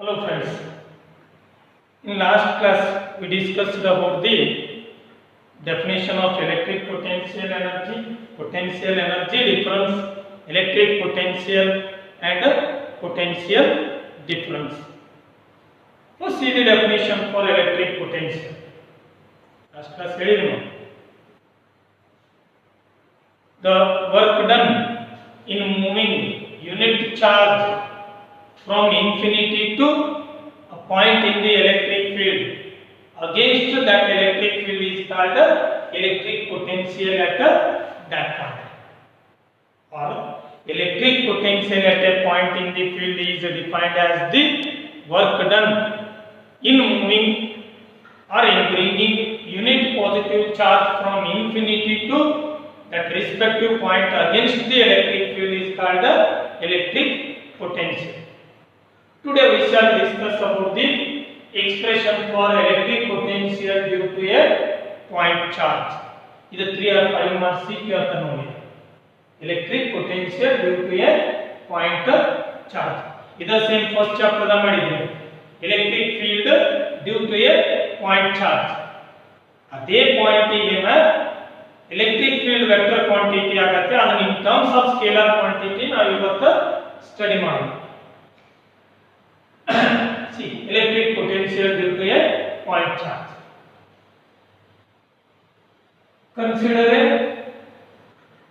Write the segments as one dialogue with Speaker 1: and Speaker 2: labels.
Speaker 1: Hello friends. In last class we discussed about the definition of electric potential energy difference, electric potential and potential difference. So see the definition for electric potential. Last class the work done in moving unit charge from infinity to a point in the electric field against that electric field is called electric potential at that point, or electric potential at a point in the field is defined as the work done in moving or in bringing unit positive charge from infinity to that respective point against the electric field is called electric potential. Today we shall discuss about the expression for electric potential due to a point charge. Either 3 or 5 marks CQ electric potential due to a point charge. Either same first chapter da madidine electric field due to a point charge. Adhe point ige na electric field vector quantity agate adana in terms of scalar quantity ನಾವು ಇವತ್ತು study ಮಾಡೋಣ. See, electric potential due to a point charge. Consider a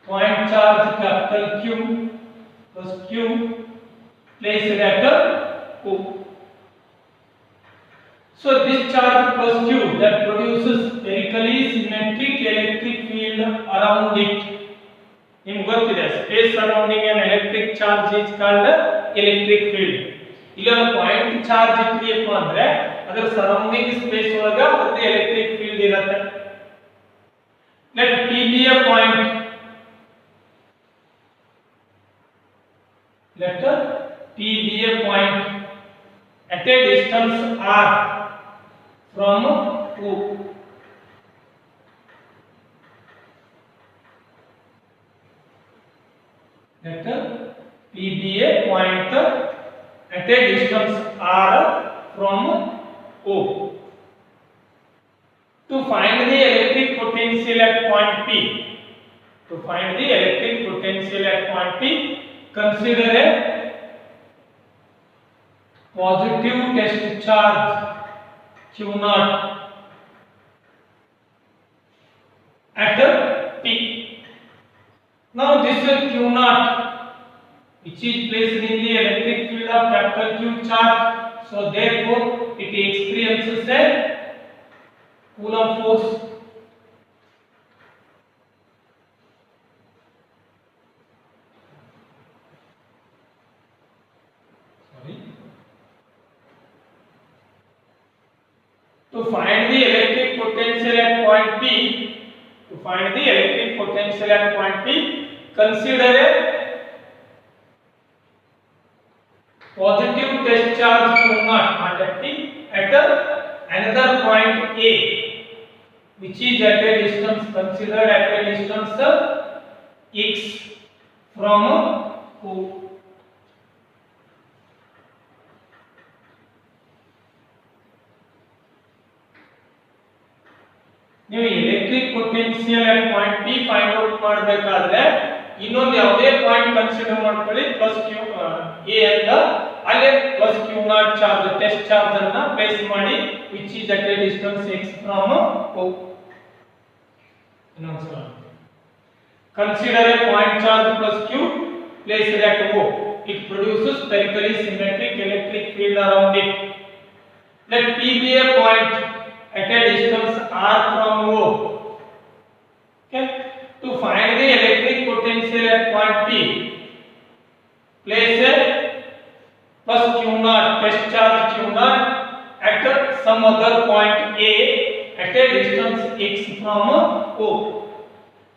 Speaker 1: point charge capital Q plus Q placed at O. So this charge plus Q that produces spherically symmetric electric field around it. In ಗೊತ್ತಿದೆ space surrounding an electric charge is called electric field. ಇಲ್ಲಿ ಒಂದು point charge ಇಟ್ಟಿಯಪ್ಪ ಅಂದ್ರೆ ಅದರ surrounding space ಒಳಗ ಅದಕ್ಕೆ electric field ಇರುತ್ತೆ. Let P be a point, let P be a point at a distance r from O. Let P be a point at a distance r from O. To find the electric potential at point P, consider a positive test charge Q0 at P. Now this is Q0 which is placed in the electric field of capital Q charge, so therefore it experiences a Coulomb force. To find the electric potential at point P, consider a positive test charge Q0 at another point A, which is at a distance considered at a distance x from O. ನೀವು electric potential at point P find out ಮಾಡಬೇಕಾದ್ರೆ ಇನ್ನೊಂದು ಯಾವುದೇ point consider ಮಾಡ್ಕೊಳ್ಳಿ plus Q A ಅಂತ ಅಲ್ಲೇ plus Q0 charge test charge ಅನ್ನು place ಮಾಡಿ which is at a distance x from O. ಇನ್ನೊಂದ್ಸಲ consider a point charge plus Q placed at O. It produces spherically symmetric electric field around it. Let P be a point at a distance r from O. Okay, to find the electric potential at point P, place a plus Q0 test charge Q0 at some other point A at a distance x from O.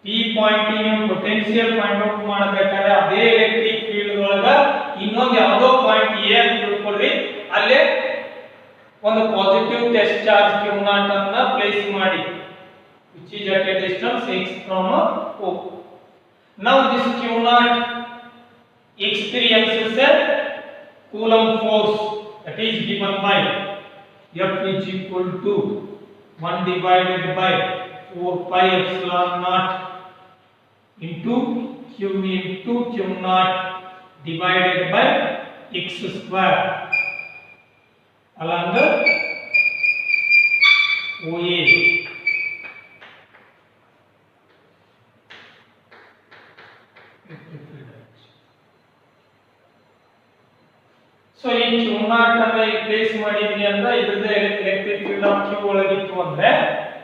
Speaker 1: P point ಗೆ potential find out ಮಾಡಬೇಕಾದ್ರೆ ಅದೇ electric field ಒಳಗ ಇನ್ನೊಂದು ಯಾವುದೋ point A ಅಂತ ತಿಳ್ಕೊಳ್ಳಿ, ಅಲ್ಲೇ ಒಂದು ಪಾಸಿಟಿವ್ ಟೆಸ್ಟ್ ಚಾರ್ಜ್ Q0 ಅನ್ನು ಪ್ಲೇಸ್ ಮಾಡಿ which is at a distance x from O. Now this Q0 experiences a Coulomb force that is given by F is equal to 1 divided by 4 pi epsilon naught into Q into Q naught divided by x square along the OA. So ಈ Q naught ಅನ್ನು ಇಲ್ಲಿ place ಮಾಡಿದ್ವಿ ಅಂದ್ರೆ ಇದ್ರದ್ದು electric field of Q ಒಳಗಿತ್ತು ಅಂದ್ರೆ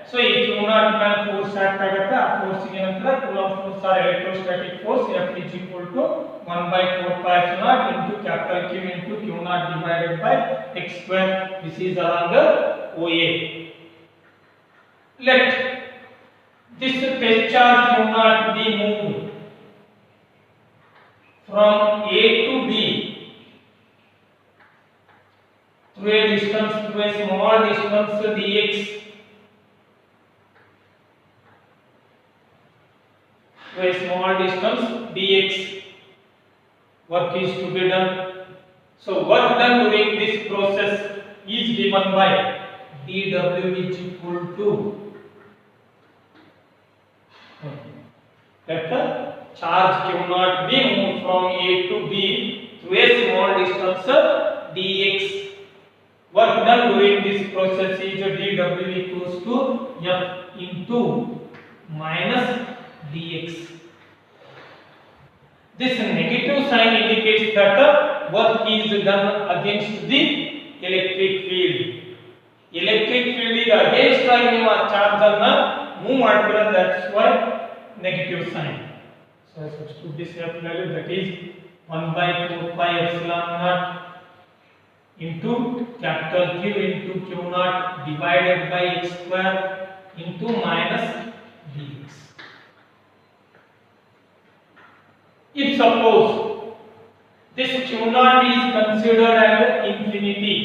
Speaker 1: so ಈ Q naught ಮೇಲೆ ಫೋರ್ಸ್ ಆಕ್ಟ್ ಆಗುತ್ತೆ ಆ ಫೋರ್ಸ್ ಗೆ ನಂತರ coulomb force or electrostatic force F is equal to 1 by 4 pi epsilon into capital Q into Q naught divided by x square. This is along the OA. Let this test charge Q naught be moved from A to B through a distance, through a small distance dx, through a small distance dx. Work is to be done. So work done during this process is given by dw is equal to, let the charge Q naught be moved from A to B through a small distance dx. Work done during this process is dw equals to F into minus dx. This negative sign indicates that work is done against the electric field. Electric field is against ಆಗಿ ನೀವು ಆ charge ಅನ್ನ move ಮಾಡ್ತೀರಾ, that's why negative sign. So I substitute this F value, that is 1 by 4 pi epsilon naught into capital Q into Q naught divided by x square into minus dx. If suppose this Q naught is considered as infinity,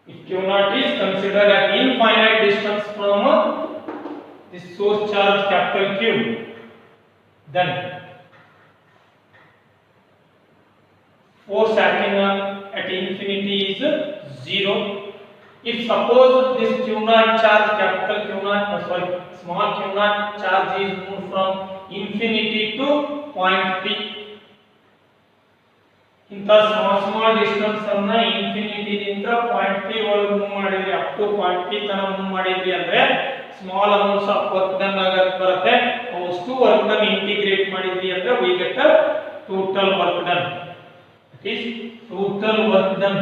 Speaker 1: if Q naught is considered at infinite distance from this source charge capital Q, then force acting at infinity is 0. If suppose this Q naught charge capital Q naught, small Q naught charge is moved from infinity to point P, ಇಂತ small distance ಅನ್ನ infinity ದಿಂದ point P ಒಳಗೆ move ಮಾಡಿದ್ರಿ, up to point P ತನಕ move ಮಾಡಿದ್ರಿ ಅಂದ್ರೆ small amounts of work done ಆಗಕ್ಕೆ ಬರುತ್ತೆ. ಅಷ್ಟು ವರ್ಕ್ ಡನ್ ಇಂಟಿಗ್ರೇಟ್ ಮಾಡಿದ್ರಿ ಅಂದ್ರೆ we get a total work done. It is total work done.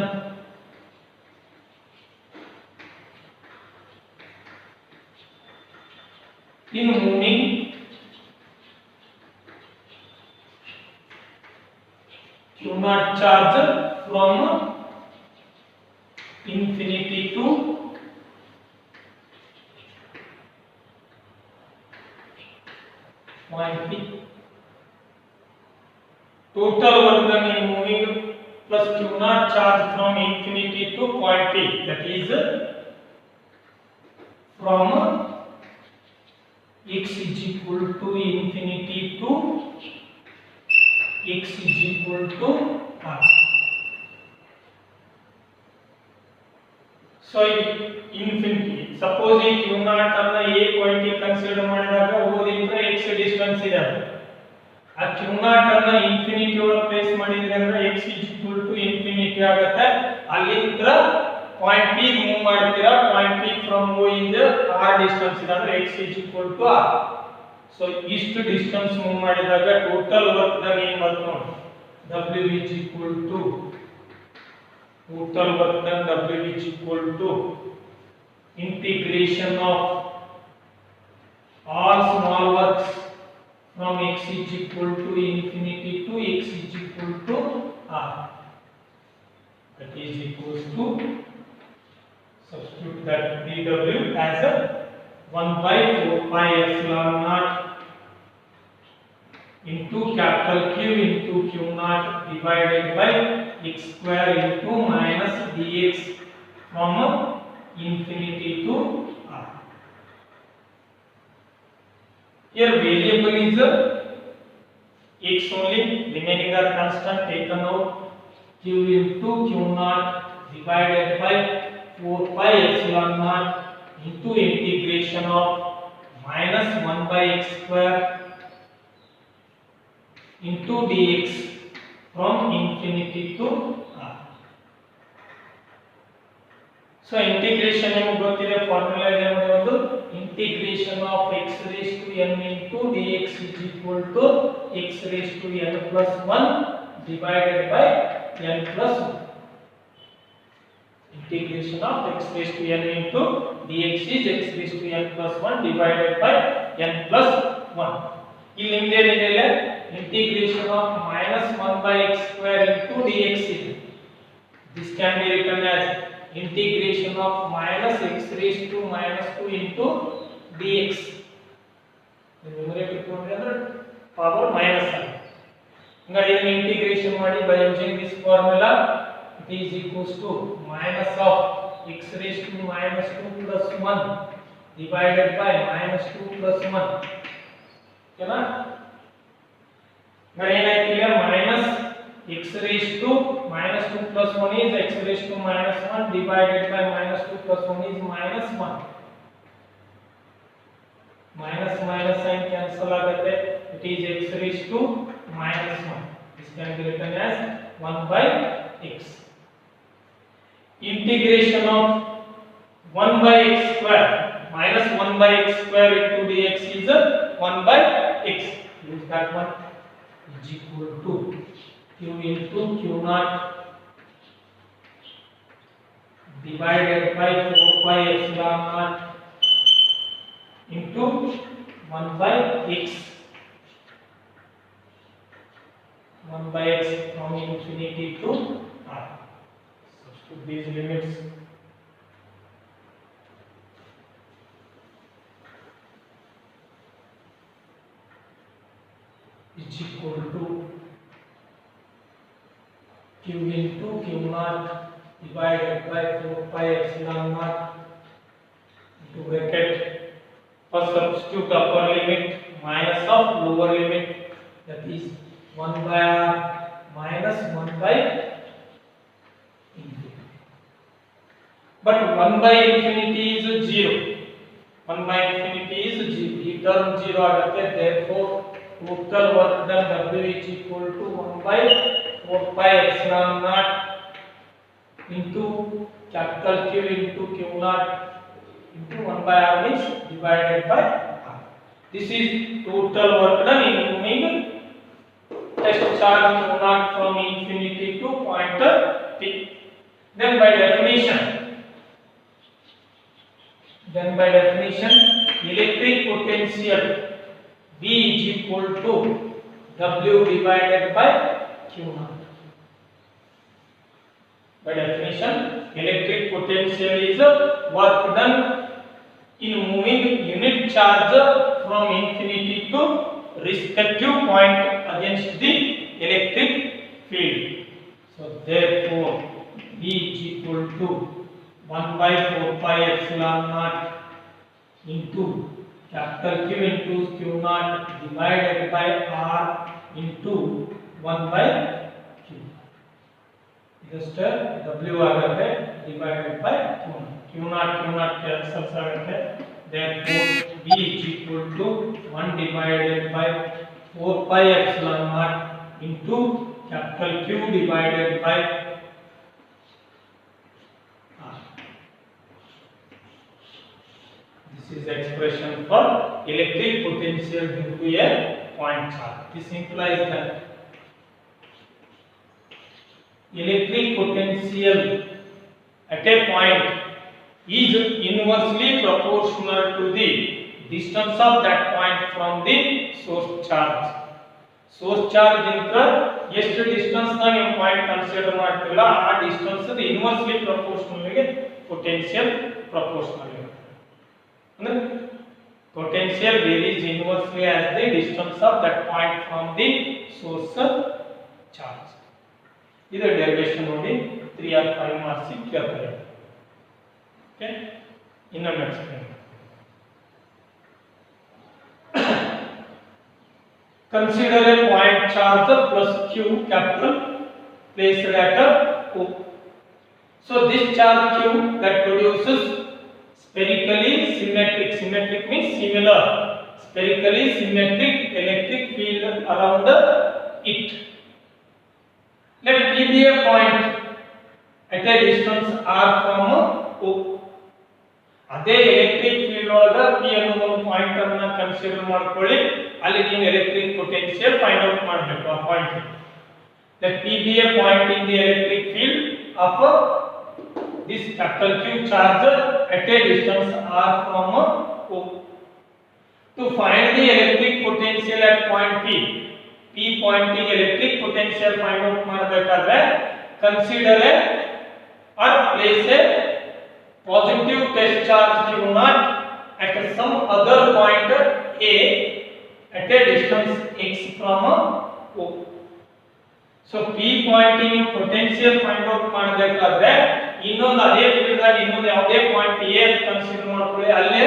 Speaker 1: In moving Q naught charge from infinity to point P. Total work done in moving plus Q naught charge from infinity to point P, that is from x is equal to infinity to x is equal to r. So infinity, suppose ಈ Q naught ಅನ್ನ a point ಗೆ consider ಮಾಡಿದಾಗ ಓದಿಂದ x distance ಇದೆ, ಆ Q naught ಅನ್ನ infinity ಒಳಗೆ place ಮಾಡಿದ್ರೆ ಅಂದ್ರೆ x is equal to infinity ಆಗುತ್ತೆ. ಅಲ್ಲಿಂದ ಪಾಯಿಂಟ್ P ಗೆ ಮೂವ್ ಮಾಡ್ತೀರಾ, ಪಾಯಿಂಟ್ P ಫ್ರಮ್ O ಇಂದ r ಡಿಸ್ಟೆನ್ಸ್ ಇದೆ ಅಂದ್ರೆ x is equal to r. So ಇಷ್ಟು ಡಿಸ್ಟೆನ್ಸ್ ಮೂವ್ ಮಾಡಿದಾಗ ಟೋಟಲ್ ವರ್ಕ್ ಡನ್ ಏನು ಬರುತ್ತೆ ನೋಡಿ, W is equal to total work done, W is equal to integration of all small works from x is equal to infinity to x is equal to r, that is equals to, substitute that dw as a 1 by 4 pi epsilon naught into capital Q into Q naught divided by x square into minus dx from infinity to r. Here variable is x only, remaining are constant taken out. Q into Q naught divided by 4 pi epsilon naught into integration of minus 1 by x square into dx from infinity to r. So integration name ಗೊತ್ತಿದೆ formula ಇದೆ ನೋಡಿ ಒಂದು integration of x raised to n into dx is equal to x raised to n plus 1 divided by n plus 1. Integration of x raised to n into dx is x raised to n plus 1 divided by n plus 1. ಇಲ್ಲಿ ನಿಮಗೆ ಏನಿದೆ integration of minus 1 by x square into dx ಇದೆ. This can be written as integration of minus x raised to minus 2 into dx. The numerator ಇಟ್ಕೊಂಡ್ರೆ ಅಂದ್ರೆ power minus ಆಗುತ್ತೆ. ಈಗ ಇದನ್ನ integration ಮಾಡಿ by using this formula it is equals to minus of x raised to minus 2 plus 1 divided by minus 2 plus 1. ಓಕೆನಾ? ಈಗ ಏನಾಯ್ತು ಇಲ್ಲಿ minus x raised to minus 2 plus 1 is x raised to minus 1 divided by minus 2 plus 1 is minus 1. Minus minus sign cancel ಆಗುತ್ತೆ. It is x raised to minus 1. This can be written as 1 by x. Integration of 1 by x square minus 1 by x square into dx is 1 by x. Use that one is equal to q into q naught divided by 4 pi epsilon naught into 1 by x. 1 by x from infinity to r. Substitute these limits. Is equal to q into q naught divided by 4 pi epsilon naught into bracket. First substitute upper limit minus of lower limit, that is 1 by r minus 1 by infinity. But 1 by infinity is 0. 1 by infinity is 0. This term 0 आगते, therefore total work done W is equal to 1 by 4 pi epsilon naught into capital Q into Q naught into 1 by r means divided by r. This is total work done in moving test charge Q naught from infinity to pointer P. Then by definition, electric potential V is equal to W divided by Q naught. By definition, electric potential is work done in moving unit charge from infinity to respective point against the electric field. So therefore V is equal to 1 by 4 pi epsilon naught into capital Q into Q naught divided by R into 1 by Q. Just W आगते divided by Q naught. Q naught cancel आगते. Therefore V is equal to 1 divided by 4 pi epsilon naught into capital Q divided by R. This is expression for electric potential due to a point charge. This implies that electric potential at a point is inversely proportional to the distance of that point from the source charge. Source charge ಇಂದ ಎಷ್ಟು distance ನ ನೀವು point consider ಮಾಡ್ತೀರಾ ಆ distance inversely proportional ಗೆ potential proportional ಇರುತ್ತೆ. ಅಂದ್ರೆ potential varies inversely as the distance of that point from the source charge. ಇದು ಡೆರಿವೇಶನ್ ನೋಡಿ 3 or 5 ಮಾರ್ಕ್ಸ್ ಕೇಳ್ತಾರೆ. ಓಕೆ, ಇನ್ನೊಮ್ಮೆ explain Consider a point charge plus q capital placed at O. So this charge q that produces spherically symmetric means similar, spherically symmetric electric field around it. Let P be a point at a distance r from O. ಅದೇ electric field ಒಳಗ P ಅನ್ನೋ ಒಂದು point ಅನ್ನು consider ಮಾಡ್ಕೊಳ್ಳಿ, ಅಲ್ಲಿ ನೀವು electric potential find out ಮಾಡಬೇಕು ಆ point. Let P be a point in the electric field of this capital Q charge at a distance r from O. To find the electric potential at point P point ಗೆ electric potential find out ಮಾಡಬೇಕಾದ್ರೆ consider a or place a positive test charge Q naught at some other point A at a distance x from O. So P point ಗೆ potential find out ಮಾಡಬೇಕಾದ್ರೆ ಇನ್ನೊಂದು ಅದೇ field ಆಗಿ ಇನ್ನೊಂದು ಯಾವುದೇ point A ಅಂತ consider ಮಾಡ್ಕೊಳ್ಳಿ, ಅಲ್ಲೇ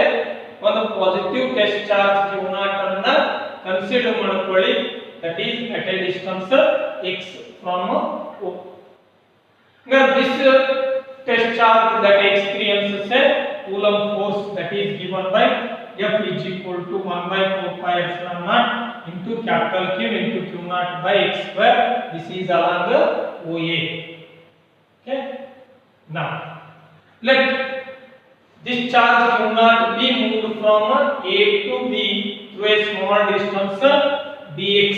Speaker 1: ಒಂದು positive test charge Q naught ಅನ್ನ ಕನ್ಸಿಡರ್ ಮಾಡ್ಕೊಳ್ಳಿ, that is at a distance x from O. Now this test charge that experiences a Coulomb force that is given by F is equal to 1 by 4 pi epsilon naught into capital Q into Q naught by x square. This is along the OA. Okay. Now let this charge Q naught be moved from A to B through a small distance dx.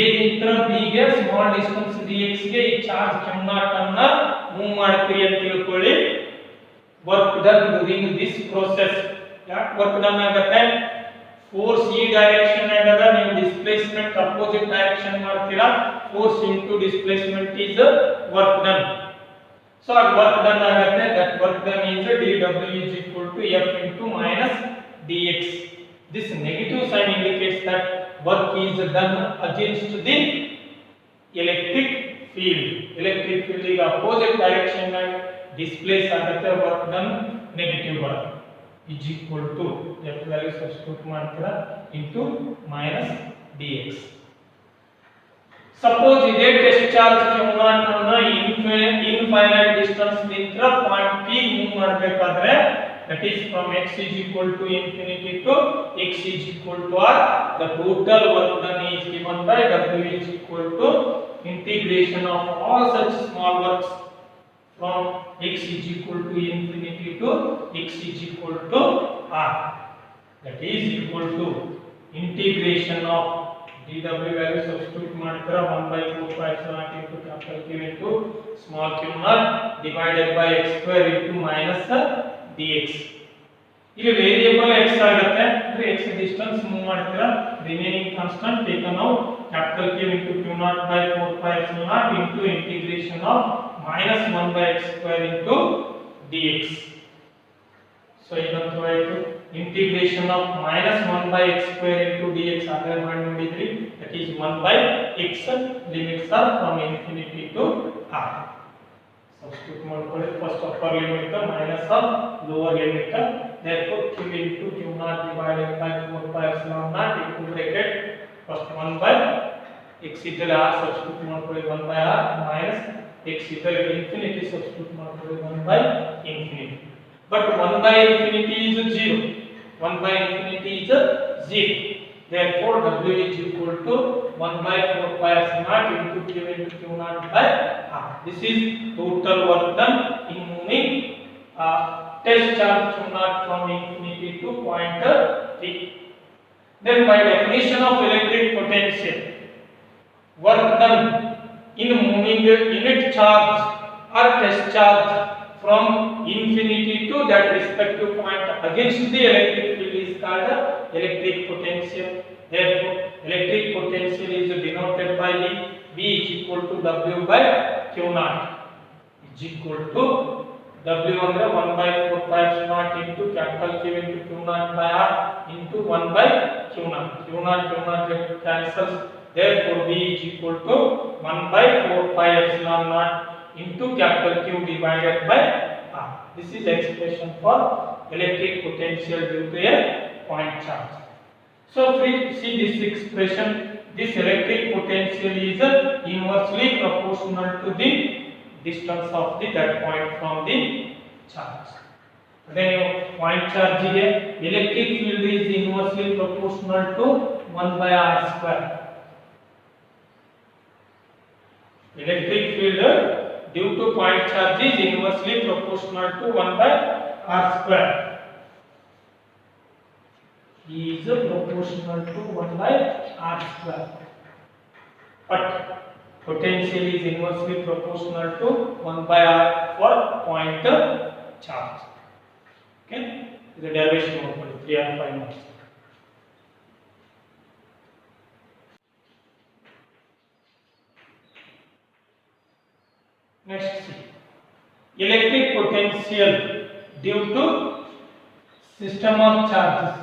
Speaker 1: A ದಿಂದ B ಗೆ small distance dx ಗೆ ಈ charge Q naught ಅನ್ನ move ಮಾಡ್ತೀರಿ ಅಂತ ತಿಳ್ಕೊಳ್ಳಿ. Work done during this process. ಯಾಕೆ work done ಆಗುತ್ತೆ? ಫೋರ್ಸ್ ಈ ಡೈರೆಕ್ಷನ್ ಆಗದ, ನೀವು ಡಿಸ್ಪ್ಲೇಸ್ಮೆಂಟ್ ಅಪೋಸಿಟ್ ಡೈರೆಕ್ಷನ್ ಮಾಡ್ತೀರಾ, force into displacement is work done. So ಆ ವರ್ಕ್ ಡನ್ ಆಗುತ್ತೆ, that work done is dw is equal to f into minus dx. This negative sign indicates that work is done against the electric field. Electric field is opposite direction and displace ಆಗುತ್ತೆ, work done negative ಬರುತ್ತೆ. is equal to f value substitute ಮಾಡ್ತೀರಾ into minus dx. Suppose ಇದೇ test charge Q naught ಅನ್ನು infinite distance ನಿಂದ point P move ಮಾಡಬೇಕಾದ್ರೆ, that is from x is equal to infinity to x is equal to r, the total work done is given by w is equal to integration of all such small works from x is equal to infinity to x is equal to r, that is equal to integration of dw value substitute ಮಾಡ್ತಾರೆ 1 by 4 pi epsilon into capital Q into small q naught divided by x square into minus dx. ಇಲ್ಲಿ variable x ಆಗುತ್ತೆ, ಅಂದ್ರೆ x distance move ಮಾಡ್ತೀರಾ, remaining constant taken out capital Q into q naught by 4 pi epsilon naught into integration of minus 1 by x square into dx. So ಇದಂತೂ ಆಯ್ತು. integration of minus 1 by x square into dx ಆಗಲೇ ಮಾಡಿ ನೋಡಿದ್ರಿ, that is 1 by x, limits are from infinity to r. Substitute ಮಾಡ್ಕೊಳ್ಳಿ, first upper limit minus of lower limit, therefore q into q naught divided by 4 pi epsilon naught into bracket first 1 by x ಇದ್ದರೆ r substitute ಮಾಡ್ಕೊಳ್ಳಿ 1 by r minus x ಇದ್ದರೆ infinity substitute ಮಾಡ್ಕೊಳ್ಳಿ 1 by infinity. But 1 by infinity is 0. 1 by infinity is 0. Therefore, w is equal to 1 by 4 pi epsilon naught into q into q naught by r. This is total work done in moving test charge Q naught from infinity to point P. Then, by definition of electric potential, work done in moving unit charge or test charge from infinity to that respective point against the electric field is called electric potential. Therefore, electric potential is denoted by V is equal to W by Q naught is equal to W under 1 by 4 pi epsilon naught into capital Q into Q naught by R into 1 by Q naught. Q naught get cancels. Therefore, V is equal to 1 by 4 pi epsilon naught into capital Q divided by R. This is expression for electric potential due to a point charge. So see this expression, this electric potential is inversely proportional to the distance of that point from the charge. Then point charge here, electric field is inversely proportional to 1 by r square. Electric field due to point charge is inversely proportional to 1 by r square. E is proportional to 1 by r square. But potential is inversely proportional to 1 by r for point charge. Okay, the derivation of 3 and 5 marks. Next, see electric potential due to system of charges.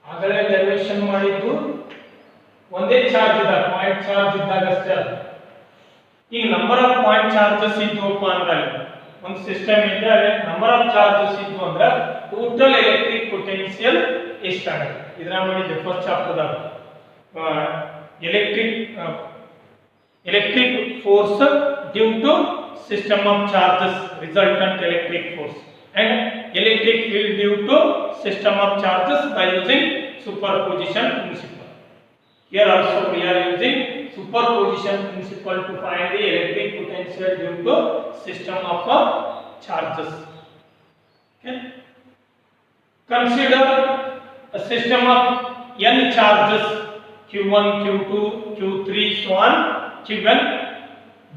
Speaker 1: ಆಗಲೇ derivation ಮಾಡಿದ್ದು ಒಂದೇ charge ಇದ್ದ point charge ಇದ್ದಾಗ ಅಷ್ಟೇ. ಈಗ number of point charges ಇದ್ವಪ್ಪ ಅಂದ್ರೆ ಒಂದು system ಇದೆ, ಅಲ್ಲಿ ನಂಬರ್ ಆಫ್ ಚಾರ್ಜಸ್ ಇದ್ವು ಅಂದ್ರೆ ಟೋಟಲ್ ಎಲೆಕ್ಟ್ರಿಕ್ ಪೊಟೆನ್ಷಿಯಲ್ ಎಷ್ಟಾಗುತ್ತೆ ಇದನ್ನ ಮಾಡಿದ್ದೆ first ಚಾಪ್ಟರ್ದಾಗ. electric force due to system of charges resultant electric force and electric field due to system of charges by using superposition principle. Here also we are using superposition principle to find the electric potential due to system of charges. Okay, consider a system of n charges q1 q2 q3 so on given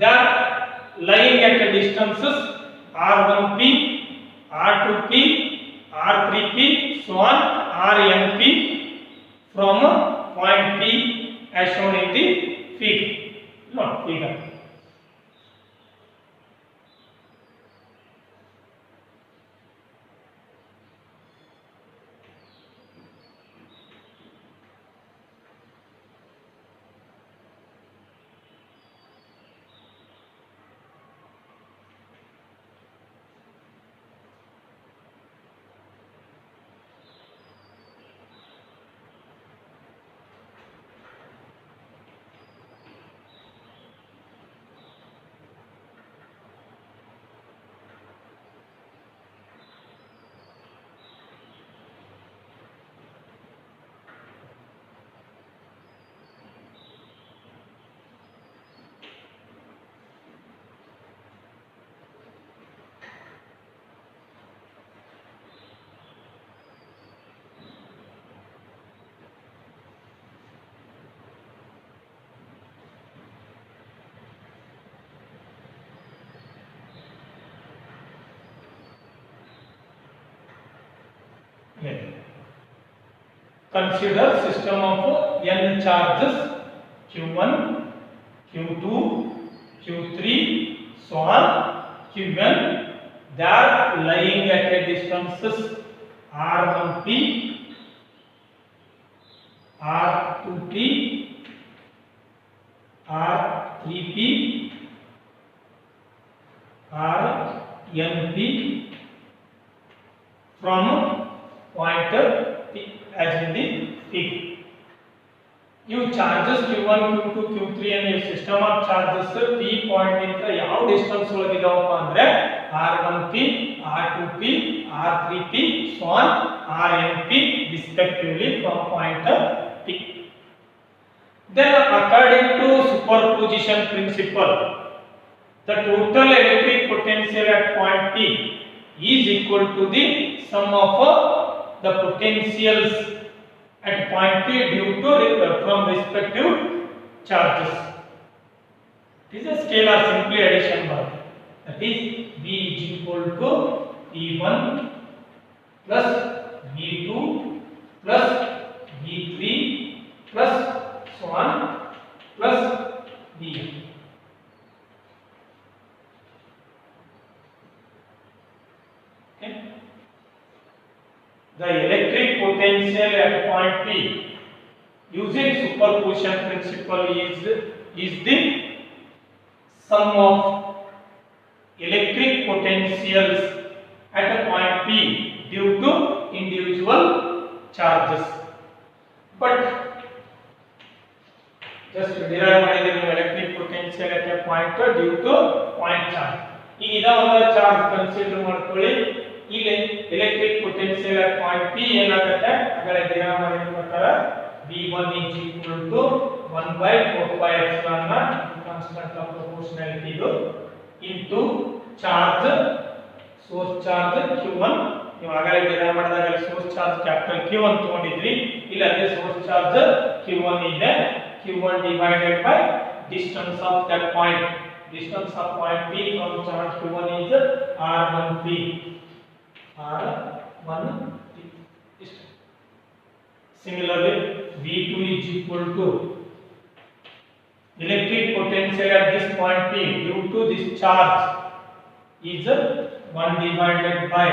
Speaker 1: that lying at a distances r1p r2p r3p so on rnp from point p as shown in the figure. Figure. Consider system of n charges q1, q2, q3 so on given that lying at a distances r1p, r2p, r3p, rnp from point P as in the figure. You charges q1, q2, q3 and your system of charges p point inda yav distance olagidavappa andre r1p, r2p, r3p so on rnp respectively from point P. Then according to superposition principle, the total electric potential at point P is equal to the sum of the potentials at point P due to from respective charges. It is a scalar simply addition bar. That is V is equal to V1 plus V2 plus V3 plus so on plus Vn. Okay. The electric potential at point P using superposition principle is the sum of electric potential potentials at a point P due to individual charges. But just derive ಮಾಡಿದ್ರೆ ನೀವು electric potential at a point due to point charge. ಈಗ ಇದ ಒಂದು charge consider ಮಾಡ್ಕೊಳ್ಳಿ. ಈಗ electric potential at point P ಏನಾಗುತ್ತೆ ಅದರ derive ಮಾಡಿದ ಪ್ರಕಾರ V1 is equal to 1 by 4 pi epsilon naught constant of proportionality ಇದು into charge source charge q1. ನೀವು ಆಗಲೇ derive ಮಾಡಿದಾಗ source charge capital Q1 ತಗೊಂಡಿದ್ರಿ. ಇಲ್ಲಿ ಅದೇ source charge q1 ಇದೆ. q1 divided by distance of that point. Distance of point P from charge q1 is r1p. r1p. Similarly, V2 is equal to electric potential at this point P due to this charge is 1 divided by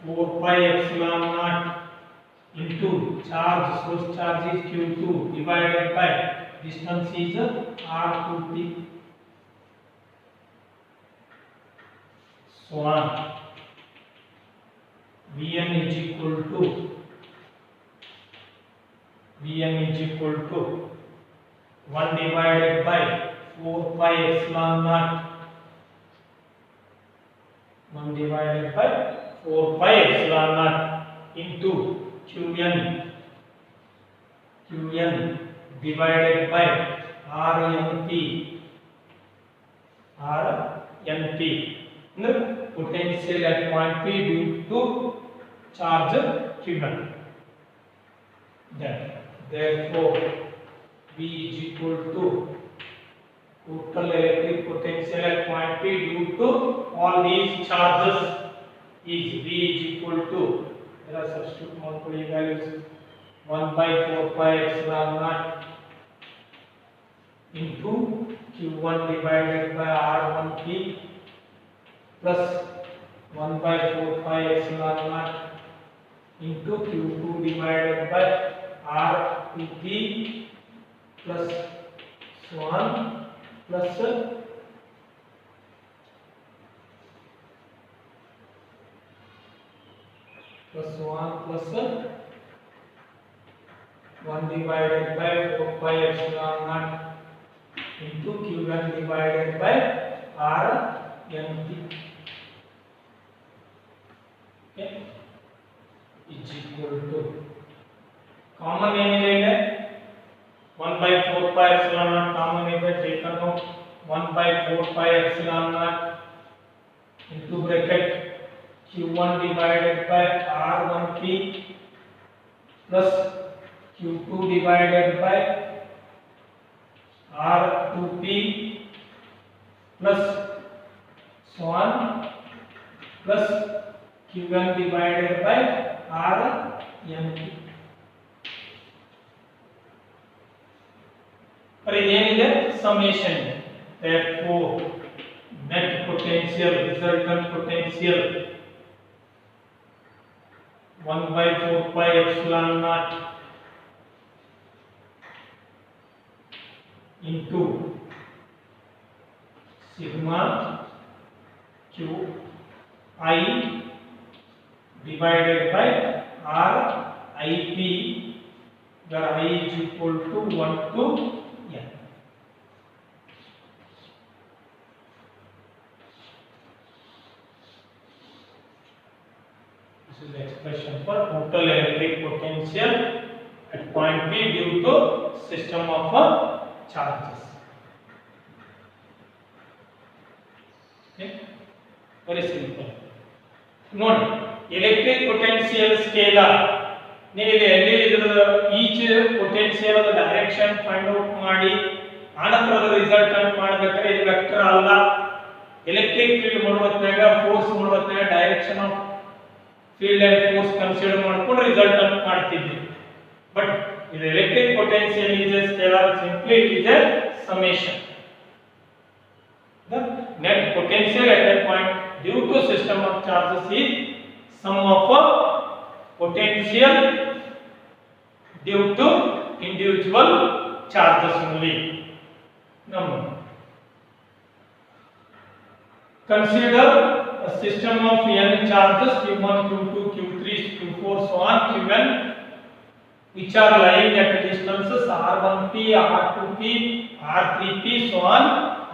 Speaker 1: 4 pi epsilon naught into charge source charge is q2 divided by distance is r2p. So on. Vn is equal to 1 divided by 4 pi epsilon naught 1 divided by 4 pi epsilon naught into qn divided by rnp potential at point P due to charge q1. Therefore V is equal to total electric potential at point P due to all these charges is V is equal to, there are substitute multiple values, 1 by 4 pi epsilon naught into q1 divided by r1p plus 1 by 4 pi epsilon naught into q2 divided by r2p plus so on plus 1 divided by 4 pi epsilon naught into q1 divided by rnp. Okay, is equal to common ಏನಿದೆ ಇದೆ 1 by 4 pi epsilon naught common ಇದೆ taken out 1 by 4 pi epsilon naught into bracket q1 divided by r1p plus q2 divided by r2p plus so on plus q1 divided by rnp. पर इधर summation. Therefore net potential resultant potential 1 by 4 pi epsilon naught into sigma q I divided by r ip, where I is equal to 1 to n. This is the expression for total electric potential at point P due to system of charges. Okay, very simple. Note electric potential scalar. ನೀವು ಇಲ್ಲಿ each potential direction find out ಮಾಡಿ ಆನಂತರ resultant ಮಾಡಬೇಕಾದ್ರೆ ಇದು vector ಅಲ್ಲ. Electric field ಮಾಡುವತ್ನಾಗ force ಮಾಡುವತ್ನಾಗ direction of field and force consider ಮಾಡ್ಕೊಂಡು ರಿಸಲ್ಟೆಂಟ್ ಮಾಡ್ತಿದ್ವಿ. ಬಟ್ ಇದು electric potential is a scalar, simply it is a summation. The net potential at a point due to system of charges is sum of potential due to individual charges only. Number. Consider a system of n charges q1, q2, q3, q4, so on, qn, which are lying at distances r1p, r2p, r3p, so on,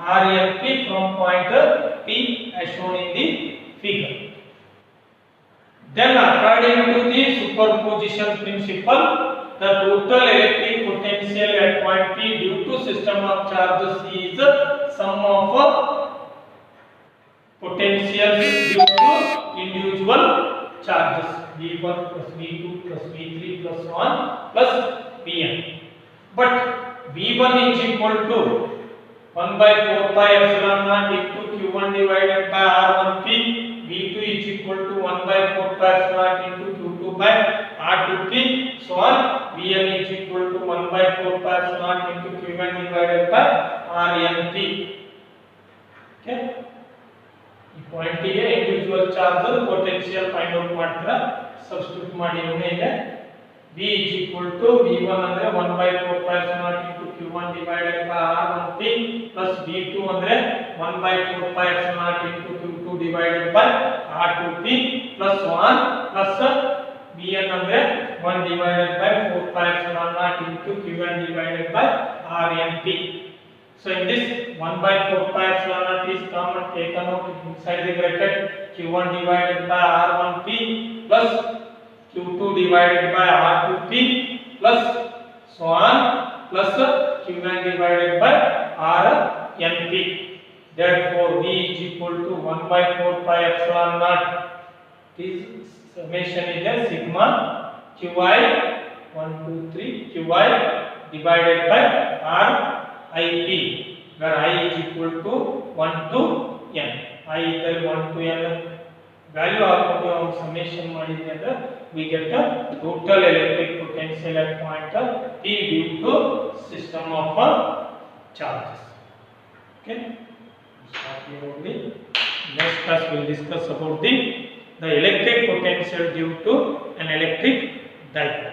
Speaker 1: rnp from point p as shown in the figure. Then according to the superposition principle, the total electric potential at point P due to system of charges is sum of potentials due to individual charges V1 plus V2 plus V3 plus 1 plus Vn. But V1 is equal to 1 by 4 pi epsilon naught into Q1 divided by R1P. V2 is equal to 1 by 4 pi epsilon naught into Q2 by R2P. So on. Vn is equal to 1 by 4 pi epsilon naught into Q1 divided by Rnp. Okay. ಈ point ಗೆ individual charge potential find out ಮಾಡ್ತೀರಾ, substitute ಮಾಡಿ ಇದೆ. V is equal to V1 ಅಂದ್ರೆ 1 by 4 pi epsilon naught into Q1 divided by R1P plus V2 ಅಂದ್ರೆ 1 by 4 pi epsilon naught into Q2 divided by R2P plus 1 plus Vn ಅಂದ್ರೆ 1 divided by 4 pi epsilon naught into Q1 divided by Rnp. So in this 1 by 4 pi epsilon naught is common taken out inside the bracket, Q1 divided by R1P plus Q2 divided by R2P plus so on plus Q1 divided by Rnp. Therefore V is equal to 1 by 4 pi epsilon naught. This summation is a sigma Qi 1 2 3 Qi divided by Rip, where I is equal to 1 to n. I equal 1 to n value ಹಾಕಿ ನಾವು summation ಮಾಡಿದ್ರೆ ಅಂದ್ರೆ we get the total electric potential at point P due to system of charges. Okay, start here only. Next class we will discuss about the electric potential due to an electric dipole.